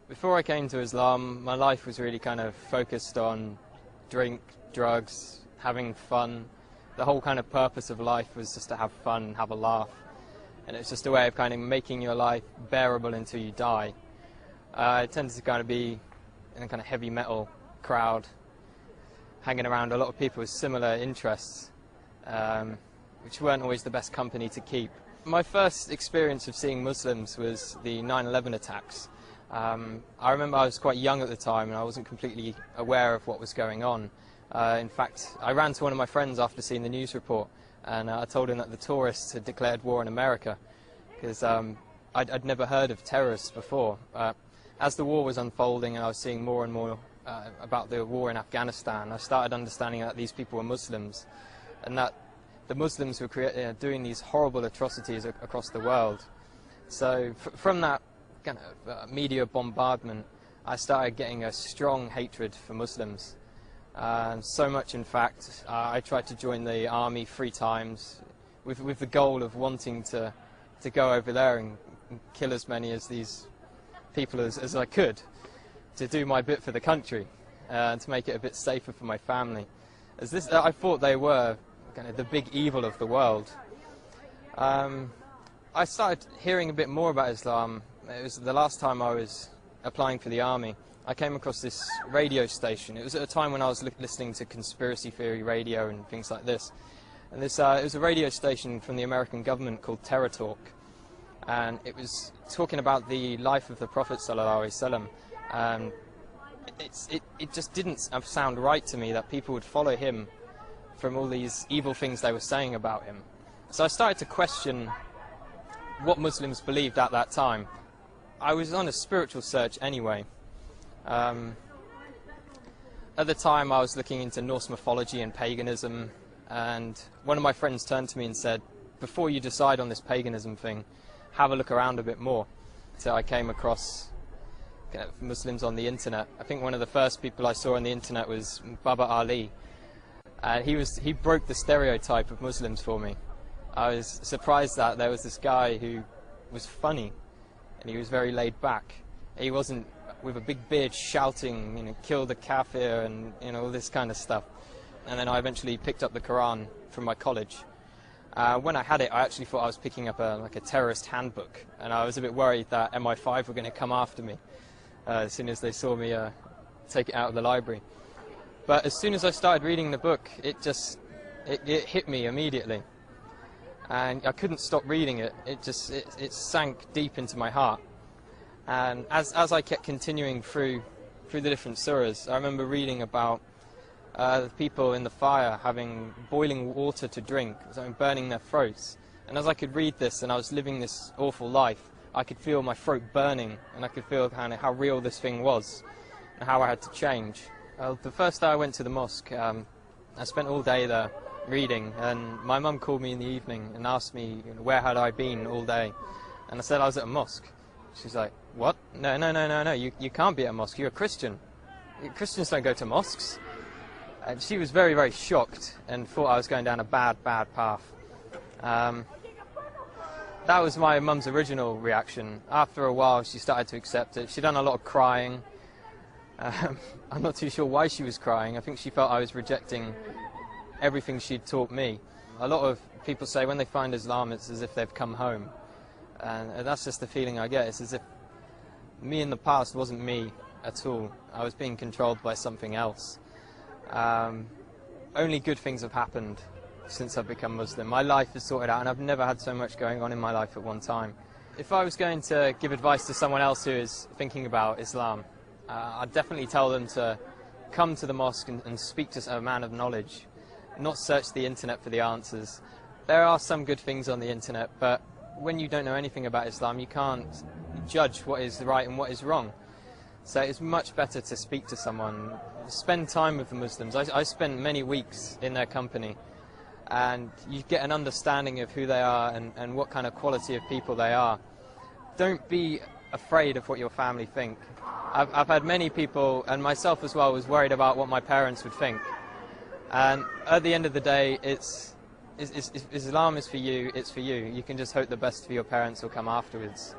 Before I came to Islam, my life was really kind of focused on drink, drugs, having fun. The whole kind of purpose of life was just to have fun, have a laugh. And it's just a way of kind of making your life bearable until you die. I tended to kind of be in a kind of heavy metal crowd, hanging around a lot of people with similar interests, which weren't always the best company to keep. My first experience of seeing Muslims was the 9/11 attacks. I remember I was quite young at the time and I wasn't completely aware of what was going on. In fact, I ran to one of my friends after seeing the news report and I told him that the tourists had declared war on America because I'd never heard of terrorists before. As the war was unfolding and I was seeing more and more about the war in Afghanistan, I started understanding that these people were Muslims and that the Muslims were doing these horrible atrocities across the world. So from that kind of media bombardment, I started getting a strong hatred for Muslims. So much, in fact, I tried to join the army 3 times with the goal of wanting to go over there and kill as many of these people as I could, to do my bit for the country and to make it a bit safer for my family. I thought they were kind of the big evil of the world. I started hearing a bit more about Islam. It was the last time I was applying for the army. I came across this radio station. It was at a time when I was listening to conspiracy theory radio and things like this. And it was a radio station from the American government called Terror Talk. And it was talking about the life of the Prophet ﷺ. And it just didn't sound right to me that people would follow him from all these evil things they were saying about him. So I started to question what Muslims believed at that time. I was on a spiritual search anyway. At the time I was looking into Norse mythology and paganism, and one of my friends turned to me and said, before you decide on this paganism thing, have a look around a bit more. So I came across Muslims on the internet. I think one of the first people I saw on the internet was Baba Ali. He broke the stereotype of Muslims for me. I was surprised that there was this guy who was funny and he was very laid back. He wasn't with a big beard shouting, kill the kafir and all this kind of stuff. And then I eventually picked up the Quran from my college. When I had it, I actually thought I was picking up a terrorist handbook, and I was a bit worried that MI5 were going to come after me as soon as they saw me take it out of the library. But as soon as I started reading the book, it hit me immediately, and I couldn't stop reading it. It sank deep into my heart. And as I kept continuing through the different surahs, I remember reading about the people in the fire having boiling water to drink, burning their throats. And as I could read this and I was living this awful life, I could feel my throat burning, and I could feel kind of how real this thing was and how I had to change. The first day I went to the mosque, I spent all day there reading, and my mum called me in the evening and asked me where had I been all day. And I said I was at a mosque. She's like, what? No, you can't be at a mosque, you're a Christian. Christians don't go to mosques. And she was very, very shocked and thought I was going down a bad path. That was my mum's original reaction. After a while she started to accept it. She'd done a lot of crying. I'm not too sure why she was crying. I think she felt I was rejecting everything she'd taught me. A lot of people say when they find Islam it's as if they've come home. And that's just the feeling I get. It's as if me in the past wasn't me at all. I was being controlled by something else. Only good things have happened since I've become Muslim. My life is sorted out and I've never had so much going on in my life at one time. If I was going to give advice to someone else who is thinking about Islam, I'd definitely tell them to come to the mosque and speak to a man of knowledge, not search the internet for the answers. There are some good things on the internet, but when you don't know anything about Islam, you can't judge what is right and what is wrong. So it's much better to speak to someone, spend time with the Muslims. I spent many weeks in their company, and you get an understanding of who they are and what kind of quality of people they are. Don't be afraid of what your family think. I've had many people, and myself as well, was worried about what my parents would think. And at the end of the day, Islam is for you, it's for you. You can just hope the best for your parents will come afterwards.